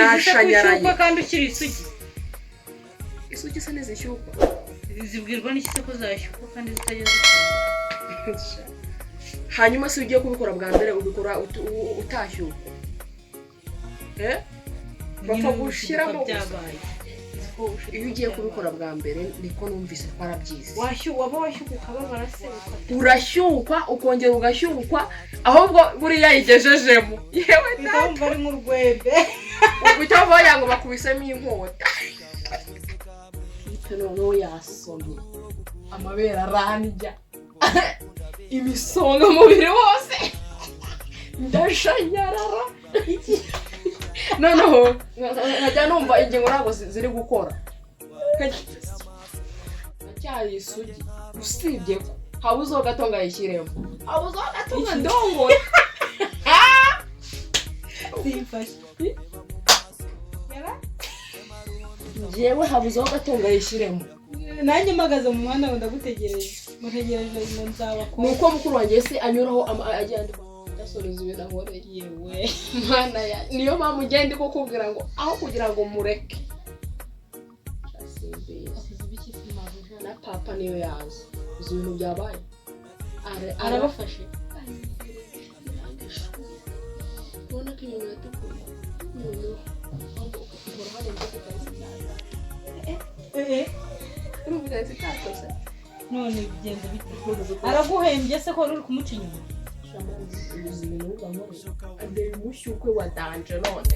nashanyaraye kandi ukiri isugi se neza shyuko zibwirwa n'iki ko zashyuko kandi zitageze hanyuma se ugiye kubikora bwa mbere ubikora utashyuko bapfa gushiramo byabaye iyo ugiye kubikora bwa mbere niko numvise twarabyize waba washyuka ukababara se urashyukwa ukongera ugashyukwa ahubwo buriya yigejejemo yewe ndumva ari mu rwebe ubitava yango bakubisemo inkota noneho yasomye amabere aranjya imisonga mubiri wose ndashanyarara noneho nkajya numva ingingo ntabwo ziri gukora ndacyari isugi usibye ko habuzeho gato ngayishyiremo habuzeho gato ndongora simfashe yewe habuzeho gato ngayishyiremo nanjye mpagaze mu muhanda ngo ndagutegereje mutegereje ngo nzaba ko nuko mukuru wanjye se anyuraho agenda asoreza ibinahoreye yewe mana ya niyo mpamvu ugenda kukubwira ngo aho kugira ngo mureke na papa niyo yazi uzi ibintu byabaye arabafashe ubona ko ibintu yatukura none bigenda bite araguhembye se ko uri kumuca inyuma adere umushyukwe wa danje none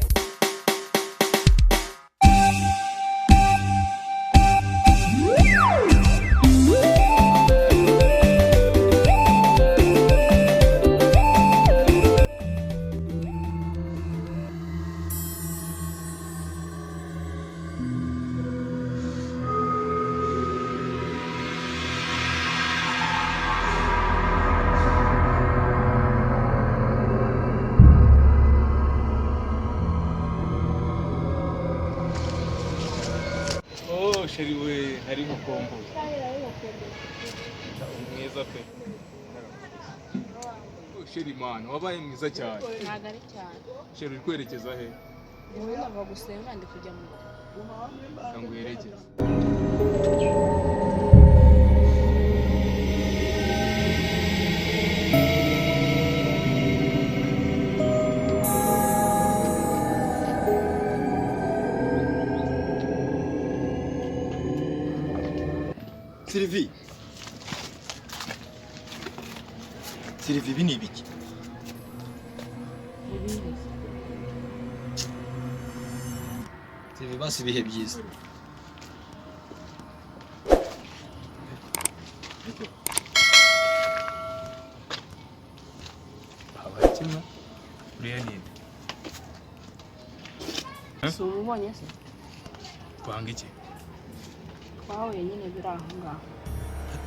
sheri we hari mukombo mwiza pe sheri man wabaye mwiza cyane ntago ari cyane sheri uri kwerekeza he wowe nava gusenga ndi kujya mu ngo yerekeze Sylvie ibi ni ibiki? Sylvie basi ibihe byiza. abakima uriya ninde si umubonye se twanga iki twahuye nyine biri aho ngaho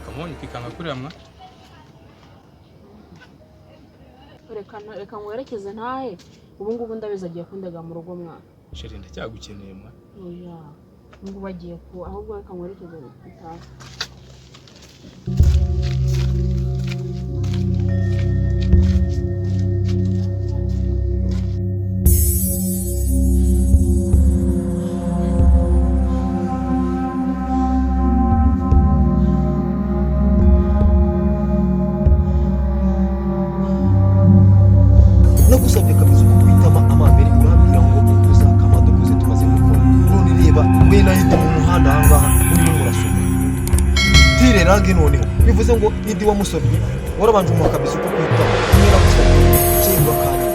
kamoni kikanga kuriramwa reka ngwerekeze ntahe ubu ngubu ndabizi agiye kundega mu rugo mwana sheri ndacyagukeneye mwa oya ngo bagiye ku ahubwo reka ngwerekeze itaha Nagusabye kabisa kwitama amambere urambira ngo uzakama dukuze tumaze gukora none reba we nahindi mu muhanda ahangaha urimo murasoma tire rangi noneho bivuze ngo idi wamusomye warabanje umuha kabisa uko kwitama nyira gusabye cyangwa kandi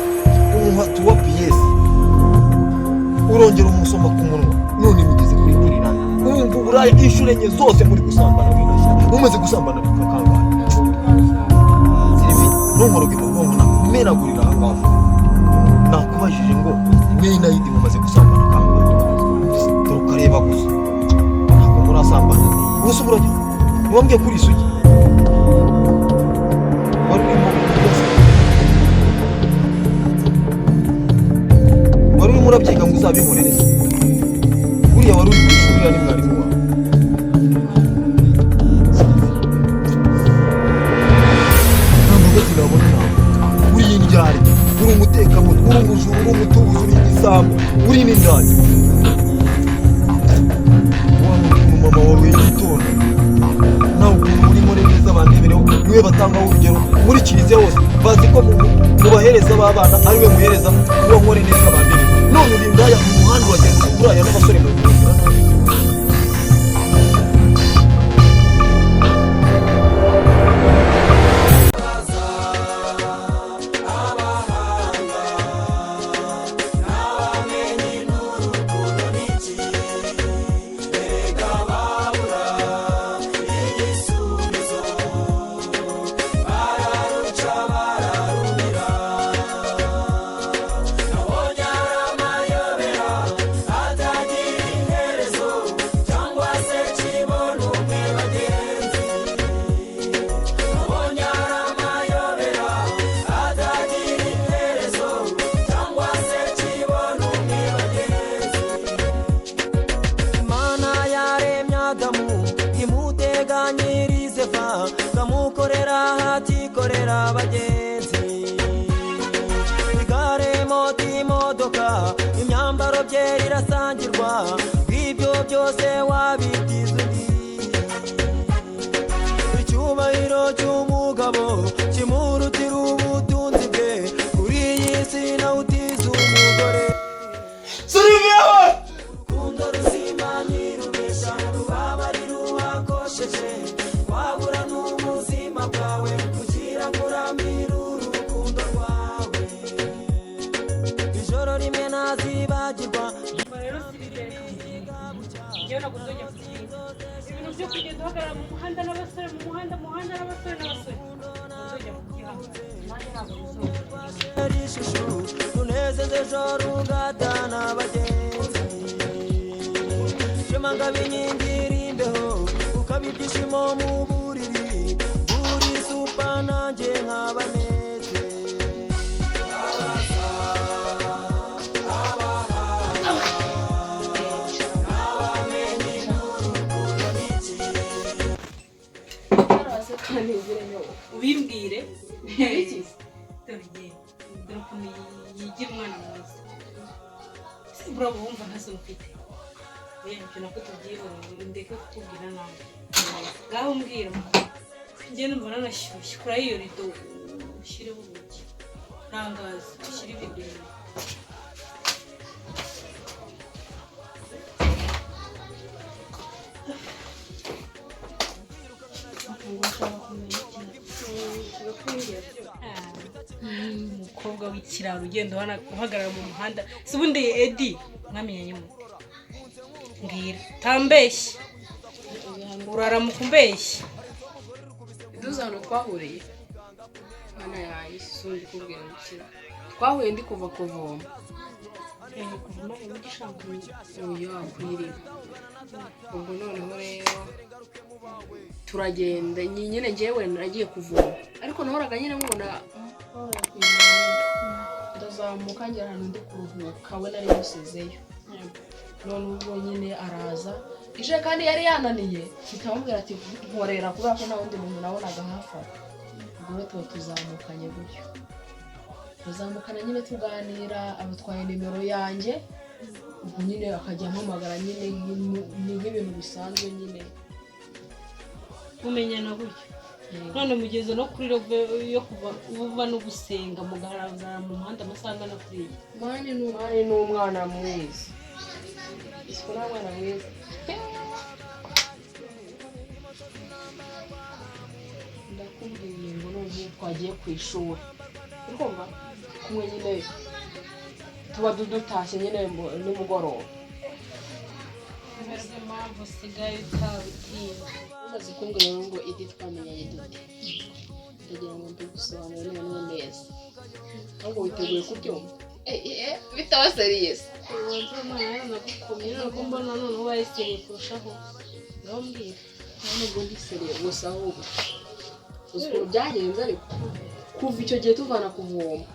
umuha tuwa PS urongera umusoma ku munwa none mugeze kuri tire rangi urumva buraye inshuro enye zose muri gusambana winashya umaze gusambana bikakanga Sylvie nongoroge mu bwonko na menagurira ahangaha nakubajije ngo mwina yindi mumaze gusambana kango tukareba gusa ntabwo murasambana gusa burajya niwambwiye kuri isugi wari urimo urabyiga ngo uzabinkorere buriya wari uri ku ishuri ni mwarimu wawe ntabwo gazi nabona nawe uri indyari uri umutekamutwe uri umujura uri umutubuzi uri igisa igisambo uri n'indaya ukuntu mama wawe yitonda nawe ukuntu urimo neza bandebereho niwe batangaho urugero muri kiliziya hose bazi ko mubahereza b'abana ariwe muhereza uwo nkore neza bandebereho none uri indaya mu muhanda uragenda uraya n'abasore mu abagenzi igare moto imodoka imyambaro bye irasangirwa ibyo byose wabigize undi icyubahiro cy'umugabo kimurutira ubutunzi bwe kuri iyi si nawe utiza umugore urukundo ruzima ntirubeshya rubabari ruhakosheje wabura n'ubuzima bwawe kugira ngo uramire urukundo rwawe ijoro rimwe ntazibagirwa rero sibireka njyewe ntabwo nzongera kugira ibintu byo kugenda uhagarara mu muhanda n'abasore mu muhanda n'abasore nzongera kugira nanjye ntabwo bizongera ishusho tunezeze ejo rugatana abagenzi shema ngabinkingira imbeho ukaba ibyishimo mu buriri buri supa nanjye nk'abaneze ubimbwire dore ukuntu yigira umwana mwiza simbura wumva nta soni ufite ibyo nako tubyiboneye ndeke kutubwira nawe ngaho umbwira njye numva nanashyushye kuri iyo rido ushyireho urugi ntangaza ushyire ibido inyuma umukobwa w'ikiraro ugenda uhagarara mu muhanda si ubundi Edi mwamenyanye mute mbwira tambeshye uraramuka umbeshye duza hano twahuriye mwana yanjye sundi kubwira gukira twahuye ndi kuva kuvoma uyu akwiriye ubwo noneho rero turagenda nyine njyewe nagiye kuvoma ariko nahoraga nyine nkubona ndazamuka ngera ahantu ndi kuruhuka we nari musizeyo none ubwo nyine araza ije kandi yari yananiye kitamubwira ati nkorera kubera ko nta wundi muntu nabonaga hafi ubwo rero tuba tuzamukanye gutyo tuzamukana nyine tuganira abatwaye nimero yanjye ubwo nyine akajya ampamagara nyine nk'ibintu bisanzwe nyine mumenyana gutyo none mugeze no kuri robe yo kuva no gusenga mugaragara mu muhanda amasaha angana kuriya mani ni umwana mwiza isuku ni umwana mwiza ndakubwiye ngo n'ubu twagiye ku ishuri urumva kumwe nyine tuba dutashye nyine nimugoroba nizo mpamvu usigaye utabutinya umaze kumbwira ngo idi twamenyanye dute ndagira ngo mbigusobanurire noneho neza ahubwo witeguye kubyumva bitaba seriyesi ubanza umwana yaranagukomye ntabwo mbona noneho ubaye seriye kurushaho ngaho mbwira nubwo ndi seriye gusa ahubwo uzi ukuntu byagenze ariko kuva icyo gihe tuvana kuvoma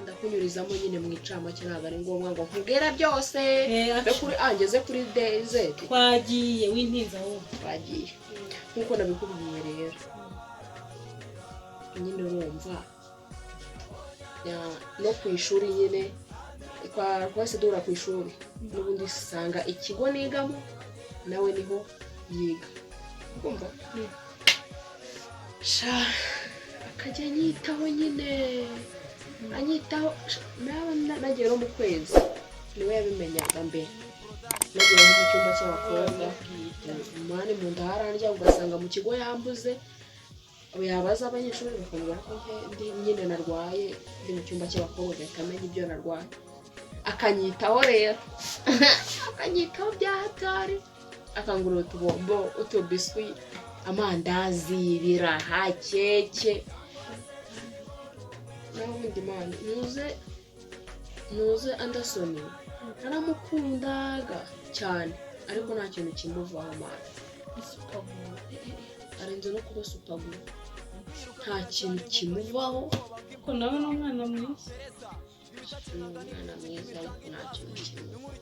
ndakunyurizamo nyine mu icamake ntabwo ari ngombwa ngo nkubwire byose kuri angeze kuri dezeti twagiye wintinza wowe twagiye nk'uko nabikubwiye rero nyine urumva no ku ishuri nyine twese duhura ku ishuri n'ubundi usanga ikigo nigamo nawe niho yiga kumva sha akajya anyitaho nyine anyitaho nawe nagiye no mu kwezi niwe yabimenyaga mbere nagiye mu cyumba cy'abakobwa umwanya mu nda harandya ugasanga mu kigo yambuze yabaza abanyeshuri bakamubwira ko ndi nyine narwaye ndi mu cyumba cy'abakobwa agahita amenya ibyo narwaye akanyitaho rero akanyitaho bya hatari akangurira utubombo utubiswi amandazi ibiraha keke naho ubundi mani nuze Anderson naramukundaga cyane ariko nta kintu kimuvaho mani arenze no kuba supaguru nta kintu kimuvaho ko nawe ni umwana mwiza umwana mwiza ariko nta kintu kimuvaho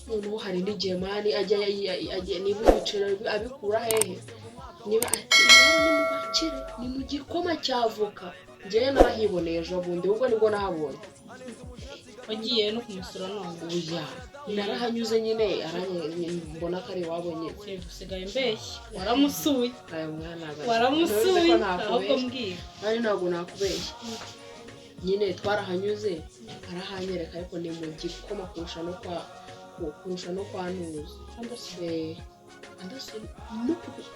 noneho hari n'igihe mani ajya niba ibiciro abikura hehe niba ati ni mu bakire ni mu gikoma cy'avoka njyewe narahiboneye ejo bundi ubwo nibwo nahabonye wagiye no kumusura none oya narahanyuze nyine mbona ko ari wabonye usigaye mbeshyi waramusuye aya mwana waramusuye ahubwo mbwira ari ntabwo nakubeshya nyine twarahanyuze arahanyereka ariko ni mu gikoma kurusha no kwa Nuzi Anderson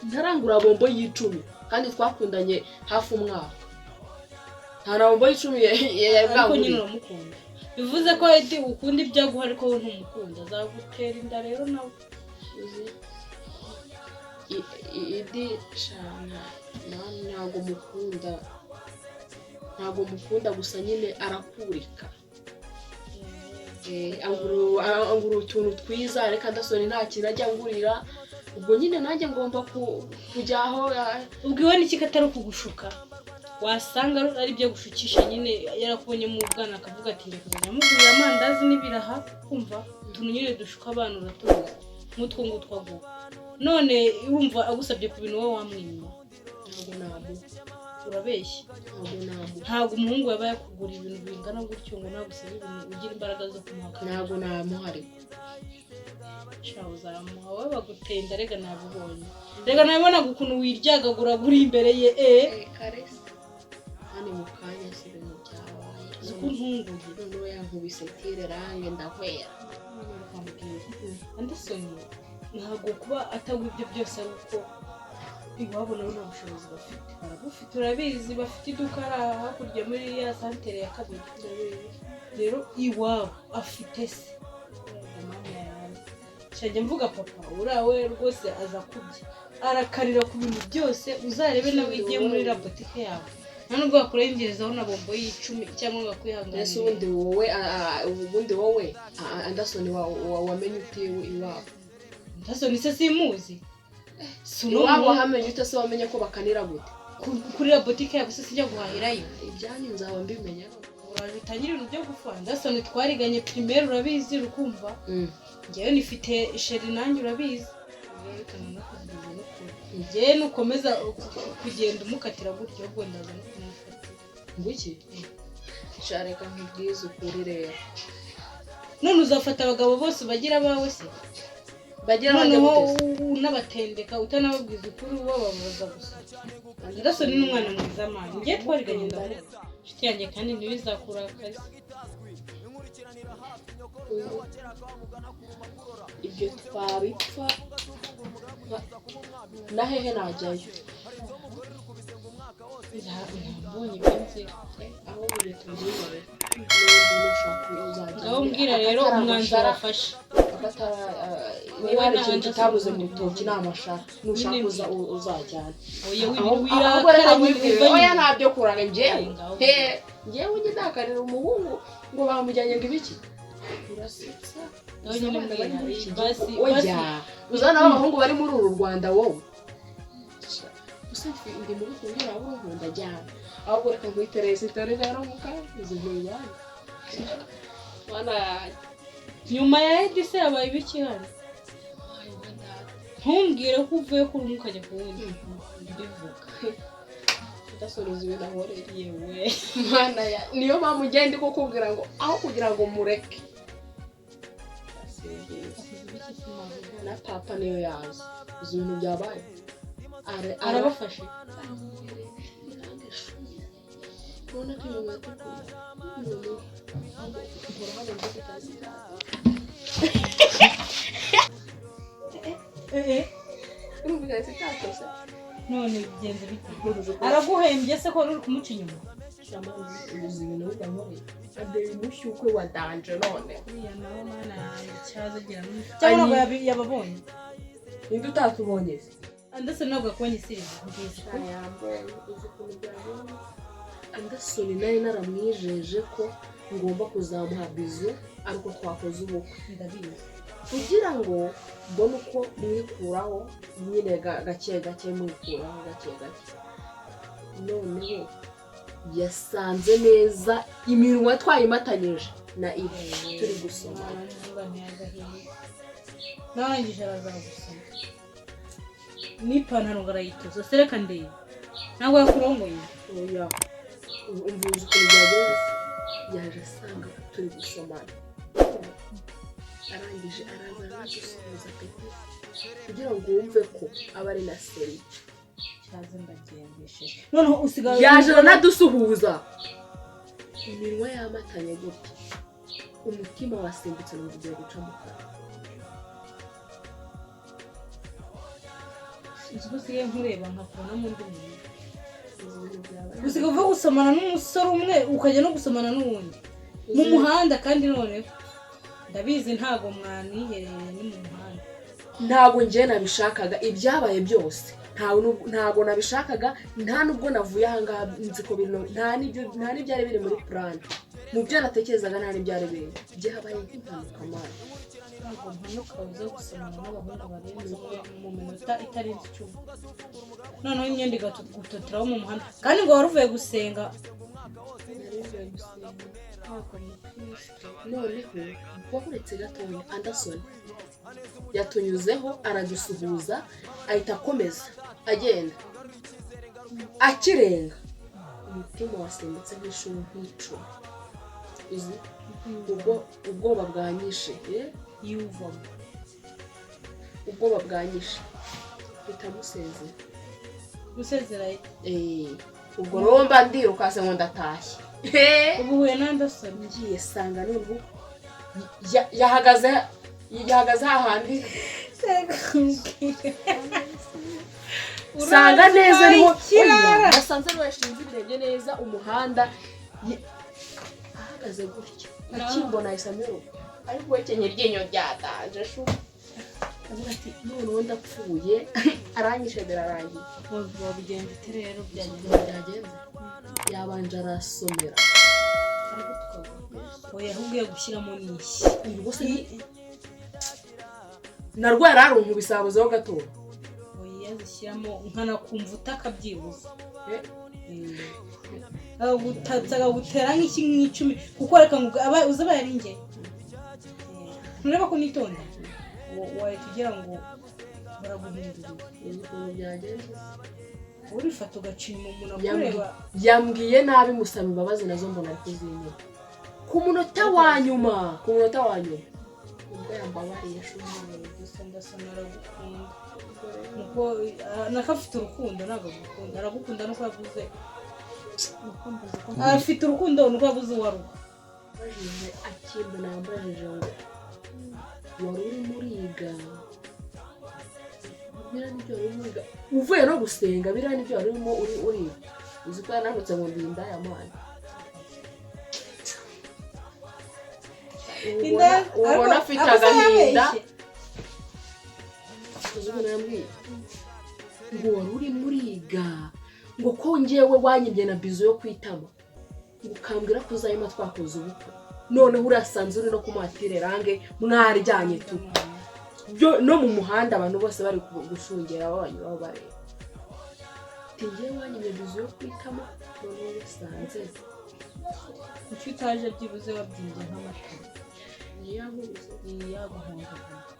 ntarangura bombo y'icumi kandi twakundanye hafi umwaka nta na bombo y'icumi ariko nyine uramukunda bivuze ko Edi ukunda ibyo aguha ariko we ntumukunda azagutera inda rero nawe uzi Edi shana ntabwo mukunda gusa nyine arakurika angura utuntu twiza reka Anderson nta kintu ajya angurira ubwo nyine nanjye ngomba kujyaho ubwo iwe n'iki katari kugushuka wasanga ari byo gushukisha nyine yarakubonye mu bwana akavuga ati njye kuzajya mugurira amandazi n'ibiraha kumva utuntu nyine dushuka abantu uratuzi nk'utwo ngutwo aguha none urumva agusabye ku bintu wowe wamwima ntabwo namuha urabeshya ntabwo umuhungu yaba yakugura ibintu bingana gutyo ngo nagusabe ibintu ugira imbaraga zo kumuhaka ntabwo namuha ariko shaho uzamuha wowe bagutenda rega nabibonye rega nabibonaga ukuntu wiryagagura guri imbere ye karesi hano mu kanya si ibintu byabaye uko ntunguye noneho yankubise tire range ndahwera Anderson ntabwo kuba atagwa ibyo byose ari uko iwabo nabo nta bushobozi bafite baragufite urabizi bafite iduka hakurya muri ya santere ya kabiri rero iwabo afite se shajya mvuga papa urawe rwose aza kubye arakarira ku bintu byose uzarebe nawe igiye muri la boutique yawe nta nubwo wakurengerezaho na bombo y'icumi cyangwa ngakwihanganira ese ubundi wowe Anderson wamenye utiwe iwabo Anderson se simuzi iwabo hamenye ute se wamenye ko bakanira gute kuri la boutique yawe se sijya guhahirayo ibyanyu nzaba mbimenya urabitangira ibintu byo gufana Anderson twariganye primaire urabizi rukumva njyewe nifite sheri nanjye urabizi njyewe nukomeza kugenda umukatira gutyo ubwo ndaza no kumufatira nguki shareka nkubwize ukuri rero none uzafata abagabo bose bagira abawe se bagira abagabo n'abatendeka utanababwiza ukuri uwo babaza gusa Anderson ni umwana mwiza mani njye twariganye ndavuga inshuti yanjye kandi ntibizakura akazi ibyo twabipfa na hehe najyayo ntabonye ibyo nzira aho buri tumbire ngaho mbwira rero umwanzuro wafashe niba hari ikintu kitabuze mu rutoki ni amashara nushaka uzajyana oya ntabyo kuranga njyewe njyewe njye ndakarira umuhungu ngo bamujyanye ngo ibiki urasetsa uzana abahungu bari muri uru Rwanda wowe usafi ndi muri kugira abo nkunda cyane ahubwo reka nguiterese itore rero mukazi ntibana wana nyuma ya Edi se yabaye ibiki hano ntumbwire ko uvuye kuri umwe ukajya ku wundi ndivuga ndasoruza ibintu ahoreriye we mana ya niyo mpamvu ugenda kukubwira ngo aho kugira ngo mureke na papa niyo yazi izo bintu byabaye arabafashe none ko ibintu none bigenze bite araguhembye se ko uri kumuca inyuma adeye umushyukwe wa danje none uriya nawe mana icyaza agira cyangwa ntabwo yababonye ninde utatubonye se andase ntabwo yakubonye sirizi nziza andasoni nari naramwijeje ko ngomba kuzamuha bizu ariko twakoze ubukwe ndabizi kugira ngo mbone uko mwikuraho nyine gake gake mwikuraho gake gake noneho yasanze neza iminwa twayimatanyije na ibi turi gusoma narangije arazagusoma n'ipantaro ngarayituza sereka ndeye ntabwo yakurongoye oya umvuze ukuntu byageze yaje asanga turi gusomana arangije araza aradusubiza peti kugira ngo wumve ko aba ari na seri cyaze ndagendeshe noneho usigaye yaje aranadusuhuza iminwa yamatanye gutya umutima wasimbutse mu gihe guca mu kanwa usigaye nkureba nkakubona mu ndi muntu usigaye uva gusomana n'umusore umwe ukajya no gusomana n'uwundi mu muhanda kandi noneho ndabizi ntago mwanihereye ni mu muhanda ntago njye nabishakaga ibyabaye byose ntago nabishakaga nta nubwo navuye ahangaha nzi ko bino nta n'ibyari biri muri plan mu byo natekerezaga nta n'ibyari biri byabaye nk'impanuka mani ntabwo mpanuka uza gusomana n'abahungu barenze mu minota itarenze 10 noneho imyenda igatuturaho mu muhanda kandi ngo wari uvuye gusenga noneho wahuretse gatoya andasoni yatunyuzeho aradusuhuza ahita akomeza agenda akirenga umutima wasimbutse nk'ishuri nk'icumi uzi ubwoba bwanyishe yuvamo ubwoba bwanyishe bitamusezera gusezera ubwo romba ndirukase ngo ndatashye ubu huye n'andasoni ngiye sanga n'ubu yahagaze hahandi sanga neza niho nasanze n'uwashinze ibirenge neza umuhanda ahagaze gutya akimbona ahise amwiruka ariko we kenye iryinyo ryataje shu avuga ati noneho ndapfuye aranyishe birarangiye wabigenza ite rero byagenze yabanje arasomera oya ahubwo yo gushyiramo n'iki narwara arunku bisabuzeho gatoya oya yazishyiramo nkanakumva utakabyibuza agutera nk'iki nk'icumi kuko reka ngo uza abaye ari njye ntureba ko nitonda wahita ugira ngo baraguhindurira ukuntu byagenze urifata ugacinya umuntu akureba yambwiye nabi musaba imbabazi nazo mbona ari kuzinyura ku munota wa nyuma ubwo yambabariye shumwe gusa ndasana aragukunda nuko nakafite urukundo ntabwo agukunda aragukunda nuko yavuze afite urukundo nuko yavuze uwaruka bajije akimba nambajije ngo wari uri muriga biriya nibyo wari muriga uvuye no gusenga biriya nibyo wari urimo uriga uzi ko yananutse ngo ndinda ya mwana ubona afite agahinda uzubona yambwiye ngo wari uri muriga ngo ko ngewe wanyibye na bizo yo kwitama ngo ukambwira ko uzayima twakoze ubukwe noneho urasanze uri no kumatire range mwaryanye tu no mu muhanda abantu bose bari gushungera abanyuraho bareba ngewe wanyibye bizo yo kwitama noneho urasanze kuki utaje byibuze wabyimbye nk'amata yaguhunga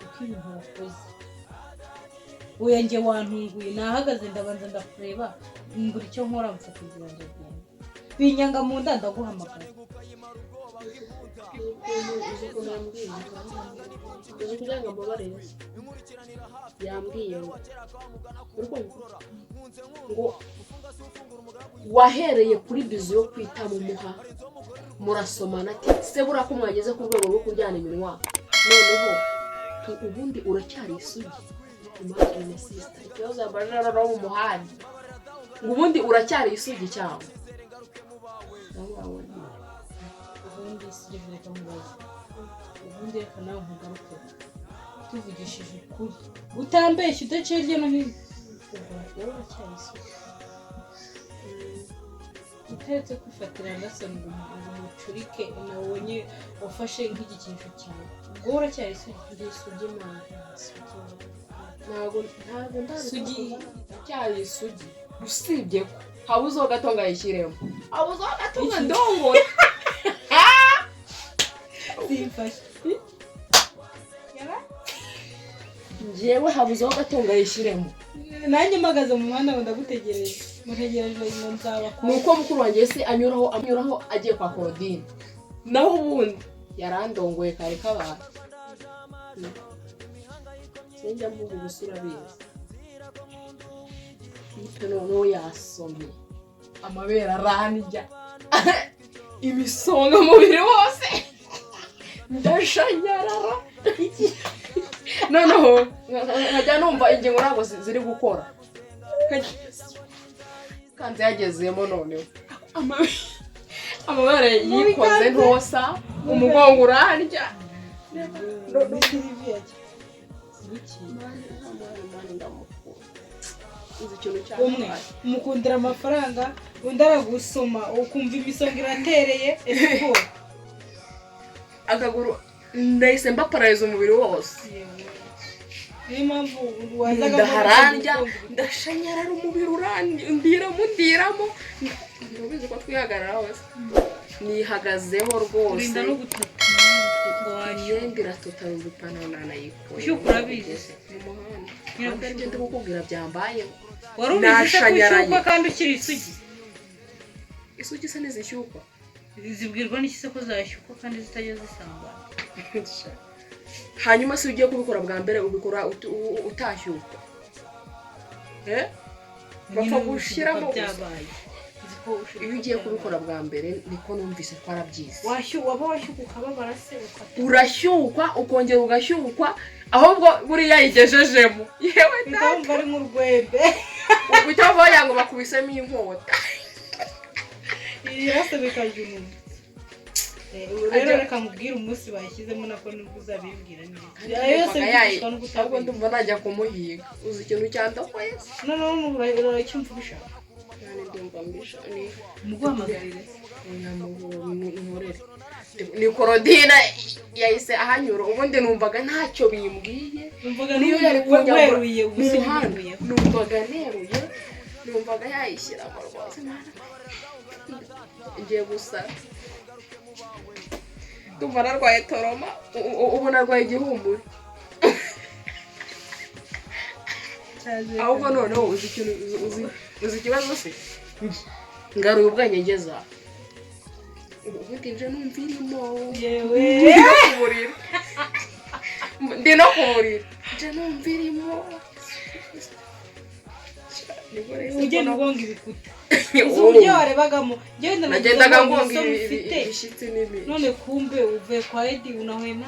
uko ibintu wakoze oya njye wantunguye nahagaze ndabanza ndakureba ngura icyo nkora mfata inzira ndagenda binyanga mu nda ndaguhamagara uzi kugira ngo mbabarire yambwiye ngo wahereye kuri bizu yo kwita mu muha murasomana ati se bura ko mwageze ku rwego rwo kuryana iminwa noneho ubundi uracyari isugi imagine sister ikibazo yabajara no mu muhanda ngo ubundi uracyari isugi cyawe ubundi sirivureka mubaza ubundi reka nawe nkugaruke tuvugishije ukuri utambeshya udaciye hirya no hino ubwo uracyari isugi utaretse kwifatira agasoni ngo umucurike nabonye wafashe nk'igikinisho cyawe ubwo uracyari isugi isugi ntabwo ndasugi cyari isugi usibye ko habuzeho gato ngayishyiremo habuzeho gato ndongora simfashe njyewe habuzeho gato ngayishyiremo nanjye mpagaze mu muhanda ngo ndagutegereje mutegereje ngo nzaba nuko mukuru wanjye se anyuraho agiye kwa Claudine naho ubundi yarandongoye kare k'abantu sinjya mvuga ubusura biza ipe noneho yasomye amabere aranijya imisonga mubiri wose ndashanyarara noneho nkajya numva ingingo ntabwo ziri gukora kandi yagezemo noneho amabere yikoze ntosa umugongo urandya umwe umukundira amafaranga undi aragusoma ukumva imisonga iratereye ese akaguru ndahise mbaparariza umubiri wose niyo mpamvu wazaga ndaharandya ndashanyarara umubiri undiramo ntubizi ko twihagarara hose nihagazeho rwose urinda no gutata imyenda iratotara ipantaro nanayikoye ushyuka urabizi mu muhanda ntabwo aribyo ndi kukubwira byambayeho wari ubizi ko ushyukwa kandi ukiri isugi isugi se ntizishyukwa zibwirwa n'iki se ko zashyukwa kandi zitajya zisambana hanyuma se ugiye kubikora bwa mbere ubikora utashyukwa bapfa gushyiramo byabaye iyo ugiye kubikora bwa mbere niko numvise twarabyize waba washyukwa ukababara se urashyukwa ukongera ugashyukwa ahubwo buriya yigejejemo yewe ndumva ari nk'urwembe icyo bavuga ngo bakubisemo inkota yose bikarya umuntu rero reka mubwire umunsi bayishyizemo nako nubwo uzabibwira neza yose bigishwa no kutabwo kutabwo ndumva najya kumuhiga uzi ikintu cyandokoye noneho uracyumva ubishaka cyane ndumva mbishaka muguhamagarire nkorere ni Claudine yahise ahanyura ubundi numvaga ntacyo bimbwiye niyo yari weruye mu muhanda numvaga neruye numvaga yayishyiramo rwose ngiye gusa ndumva narwaye toroma ubu narwaye igihumburi ahubwo noneho uzi ikibazo se ngaruye ubwenge ngeza ubundi nje numva irimo yewe ndi no ku buriri nje numva irimo ugenda ugonga ibikuta uzi uburyo warebagamo nagendaga ngonga ibishyitsi n'ibindi none kumbe uvuye kwa Edi unahuye na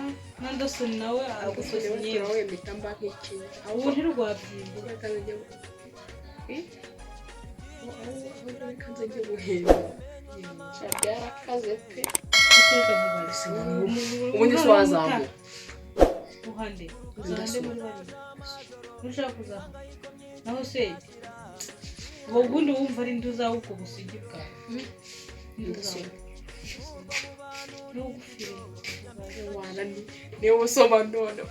Anderson nawe aragusoza imyenda nawe mpita mba nk'ikintu ubu ntirwabyimba kanze njye guhemba byarakaze pe ubundi se wazamuka uhande uzahande muri babiri ntushaka kuzamuka naho se ubu ubundi wumva ari ndi uzaho ubwo busugi bwawe niba usoma none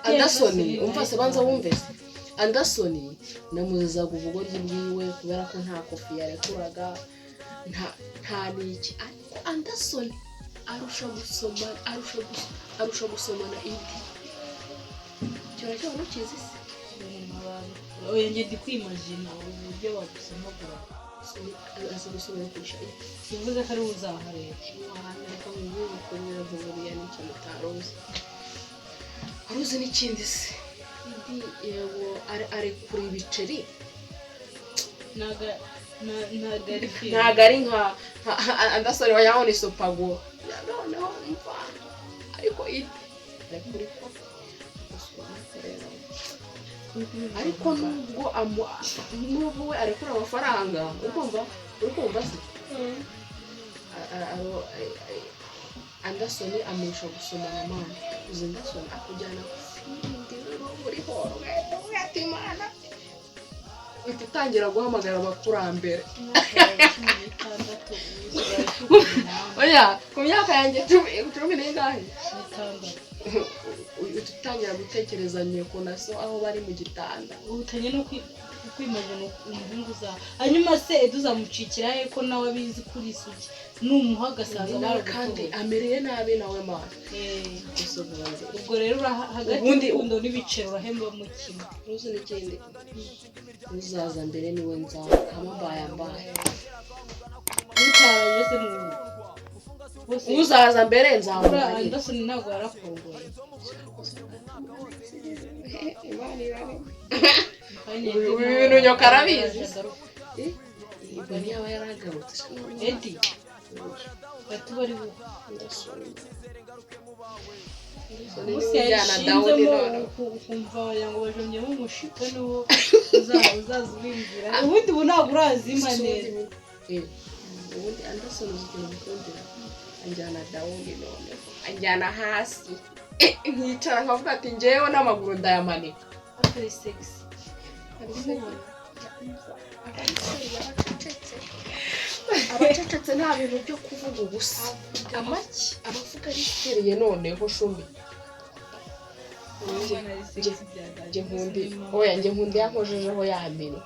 Anderson umva se banza wumve se Anderson namuzaga ubugoryi bwiwe kubera ko nta kofi yarekuraga nta niki ariko Anderson arusha gusomana indi cyo cyo mukizi se oya njye ndi kwimagina uburyo wabisomagura azi gusubira kurusha bivuze ko ari uzahareba umuhanda reka mu gihugu kunyura buriya n'icyo mutaruzi aruzi n'ikindi se idi yego ari kuri ibiceri ntago ari nka andasore wayabona isopago noneho mva ariko idi ari kuri ko ariko nubwo we arekura amafaranga uri kumva se Anderson amurusha gusomana mama uzi Anderson akujyana ndi muri horo ugahita imana uhita utangira guhamagara abakurambere oya ku myaka yanjye 10 n'ingahe utangira gutekereza nyeko na so aho bari mu gitanda utanye no kwimagina umuhungu za hanyuma se eduzamucikira he ko nawe bizi kuri isugi numuha gasanga bari kandi amereye nabi nawe mama ubwo rero hagati y'undo n'ibicero urahemba mu kimwe ruzi n'ikindi uzaza mbere niwe nzamubaya utaraje se mu uzaza mbere nzamubaya Anderson ntabwo yarakongoye ibintu nyoka arabizi ibwo niba yaragarutse edi batuba ari bo musi yashinzemo ukumva wagira bajomyemo umushito niwo uzaza ubinjira ubundi ubu ntabwo urazima neza ubundi Anderson uzigira gukundira anjyana dawuni none anjyana hasi nkicara nkavuga ati njyewe n'amaguru ndayamanika ari sexy abacecetse nta bintu byo kuvuga ubusa amaki abavuga ari seriye noneho shumi njye nkundi yankojejeho yambere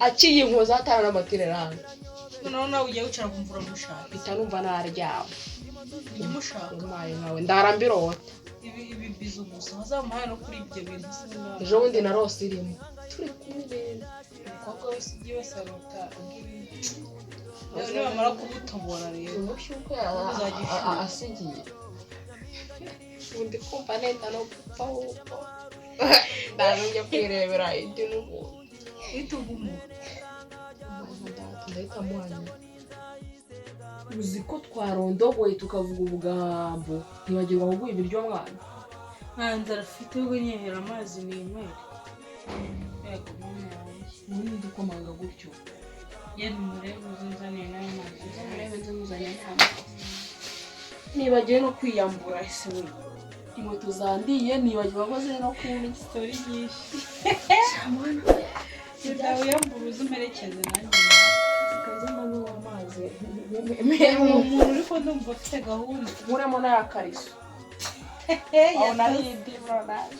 akiyinkoza atara n'amatireranga noneho nawe ugiye wicara kumvura mushaka mpita numva naryama mushaka umpaye nkawe ndarambirota ibi bizu gusa hazamuhaye no kuri ibyo bintu ejo bundi narose irimo turi kumwe umukobwa wese ugiye wese arota nibamara kubutobora rero umushyuko asigiye ubundi kumva nenda no gupfa ahubwo ndanjye kwirebera indi n'ubundi itugumu ndahita muhanya uzi ko twarondogoye tukavuga ubugambo ntibagirwa kuguha ibiryo mwana ntanzara afite ubwo nyehera amazi n'inywere yego mwana yanjye ubundi dukomanga gutyo yari murebe uzanzaniye n'ayo mazi murebe nzamuzanye n'amazi nibagiwe no kwiyambura ese we inkweto zandiye nibagirwa ko ziri no kuba sitori nyinshi ndawe yambura uzumperekeze nanjye ukazana n'amazi umuntu uri ko ndumva afite gahunda nkuremo n'ayakariso aho nari yindi bro naje